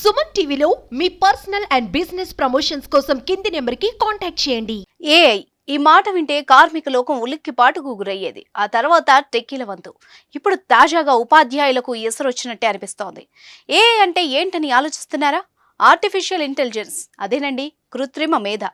సుమన్ టీవీలో మీ personal and business promotions కోసం కింది నెంబర్కి కాంటాక్ట్ చేయండి. ఏఐ ఈ మాట వింటే కార్మిక లోకం ఉలిక్కిపాటుకు గురయ్యేది. ఆ తర్వాత టెక్కీల వంతు. ఇప్పుడు తాజాగా ఉపాధ్యాయులకు ఎసరొచ్చినట్టే అనిపిస్తోంది. ఏఐ అంటే ఏంటని ఆలోచిస్తున్నారా? ఆర్టిఫిషియల్ ఇంటెలిజెన్స్, అదేనండి కృత్రిమ మేధ.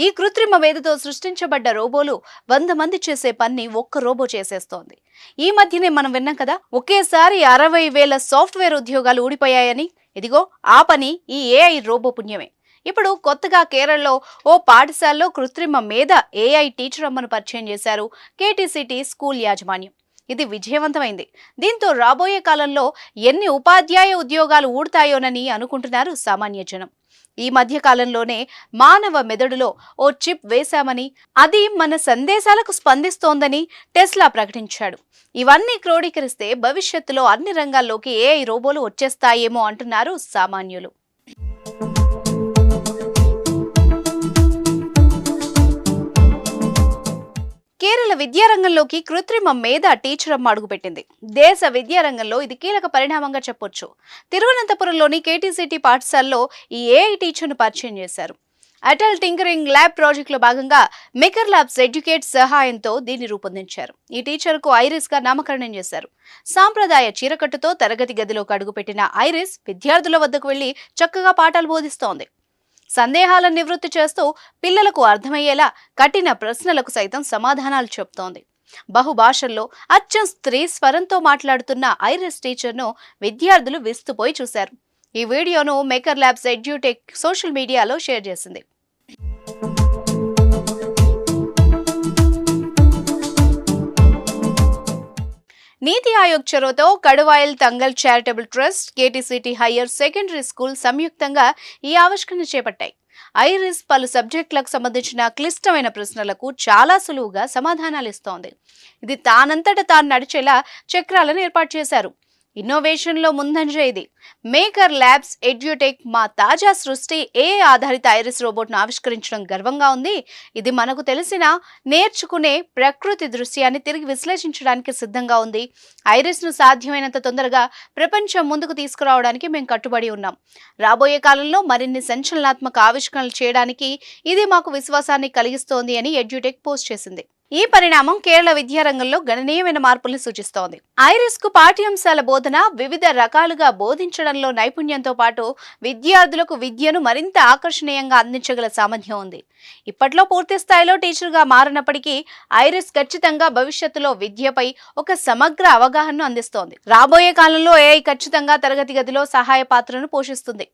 ఈ కృత్రిమ మేధతో సృష్టించబడ్డ రోబోలు 100 మంది చేసే పని ఒక్క రోబో చేసేస్తోంది. ఈ మధ్యనే మనం విన్నాం కదా, ఒకేసారి 60,000 సాఫ్ట్వేర్ ఉద్యోగాలు ఊడిపోయాయని. ఇదిగో ఆ పని ఈ ఏఐ రోబో పుణ్యమే. ఇప్పుడు కొత్తగా కేరళలో ఓ పాఠశాలలో కృత్రిమ మేధ ఏఐ టీచర్ అమ్మను పరిచయం చేశారు కేటీసీటీ స్కూల్ యాజమాన్యం. ఇది విజయవంతమైంది. దీంతో రాబోయే కాలంలో ఎన్ని ఉపాధ్యాయ ఉద్యోగాలు ఊడతాయోనని అనుకుంటున్నారు సామాన్య జనం. ఈ మధ్య కాలంలోనే మానవ మెదడులో ఓ చిప్ వేశామని, అది మన సందేశాలకు స్పందిస్తోందని టెస్లా ప్రకటించాడు. ఇవన్నీ క్రోడీకరిస్తే భవిష్యత్తులో అన్ని రంగాల్లోకి ఏఐ రోబోలు వచ్చేస్తాయేమో అంటున్నారు సామాన్యులు. కేరళ విద్యారంగంలోకి కృత్రిమ మేధ టీచర్ అమ్మ అడుగుపెట్టింది. దేశ విద్యారంగంలో ఇది కీలక పరిణామంగా చెప్పొచ్చు. తిరువనంతపురంలోని కేటీసీటీ పాఠశాలలో ఈ ఏఐ టీచర్ను పరిచయం చేశారు. అటల్ టింకరింగ్ ల్యాబ్ ప్రాజెక్టులో భాగంగా మేకర్ ల్యాబ్స్ ఎడ్యుకేట్ సహాయంతో దీన్ని రూపొందించారు. ఈ టీచర్కు ఐరిస్ గా నామకరణం చేశారు. సాంప్రదాయ చీరకట్టుతో తరగతి గదిలోకి అడుగుపెట్టిన ఐరిస్ విద్యార్థుల వద్దకు వెళ్లి చక్కగా పాఠాలు బోధిస్తోంది. సందేహాలను నివృత్తి చేస్తూ పిల్లలకు అర్థమయ్యేలా కఠిన ప్రశ్నలకు సైతం సమాధానాలు చెప్తోంది. బహుభాషల్లో అచ్చం స్త్రీ స్వరంతో మాట్లాడుతున్న ఐరిస్ టీచర్ను విద్యార్థులు విస్తుపోయి చూశారు. ఈ వీడియోను మేకర్ ల్యాబ్స్ ఎడ్యుటెక్ సోషల్ మీడియాలో షేర్ చేసింది. నీతి ఆయోగ్ చొరవతో Kaduvayil Thangal charitable trust, KTCT higher secondary school సంయుక్తంగా ఈ ఆవిష్కరణ చేపట్టాయి. ఐరిస్ పలు సబ్జెక్టులకు సంబంధించిన క్లిష్టమైన ప్రశ్నలకు చాలా సులువుగా సమాధానాలు ఇస్తోంది. ఇది తానంతట తాను నడిచేలా చక్రాలను ఏర్పాటు చేశారు. ఇన్నోవేషన్లో ముందంజ ఇది. మేకర్ ల్యాబ్స్ ఎడ్యుటెక్ మా తాజా సృష్టి ఏఐ ఆధారిత ఐరిస్ రోబోట్ను ఆవిష్కరించడం గర్వంగా ఉంది. ఇది మనకు తెలిసిన నేర్చుకునే ప్రకృతి దృశ్యాన్ని తిరిగి విశ్లేషించడానికి సిద్ధంగా ఉంది. ఐరిస్ను సాధ్యమైనంత తొందరగా ప్రపంచం ముందుకు తీసుకురావడానికి మేము కట్టుబడి ఉన్నాం. రాబోయే కాలంలో మరిన్ని సంచలనాత్మక ఆవిష్కరణలు చేయడానికి ఇది మాకు విశ్వాసాన్ని కలిగిస్తోంది అని ఎడ్యుటెక్ పోస్ట్ చేసింది. ఈ పరిణామం కేరళ విద్యారంగంలో గణనీయమైన మార్పుల్ని సూచిస్తోంది. ఐరిస్ కు పాఠ్యాంశాల బోధన, వివిధ రకాలుగా బోధించడంలో నైపుణ్యంతో పాటు విద్యార్థులకు విద్యను మరింత ఆకర్షణీయంగా అందించగల సామర్థ్యం ఉంది. ఇప్పట్లో పూర్తి స్థాయిలో టీచర్గా మారినప్పటికీ ఐరిస్ ఖచ్చితంగా భవిష్యత్తులో విద్యపై ఒక సమగ్ర అవగాహనను అందిస్తోంది. రాబోయే కాలంలో ఏఐ ఖచ్చితంగా తరగతి గదిలో సహాయ పాత్రను పోషిస్తుంది.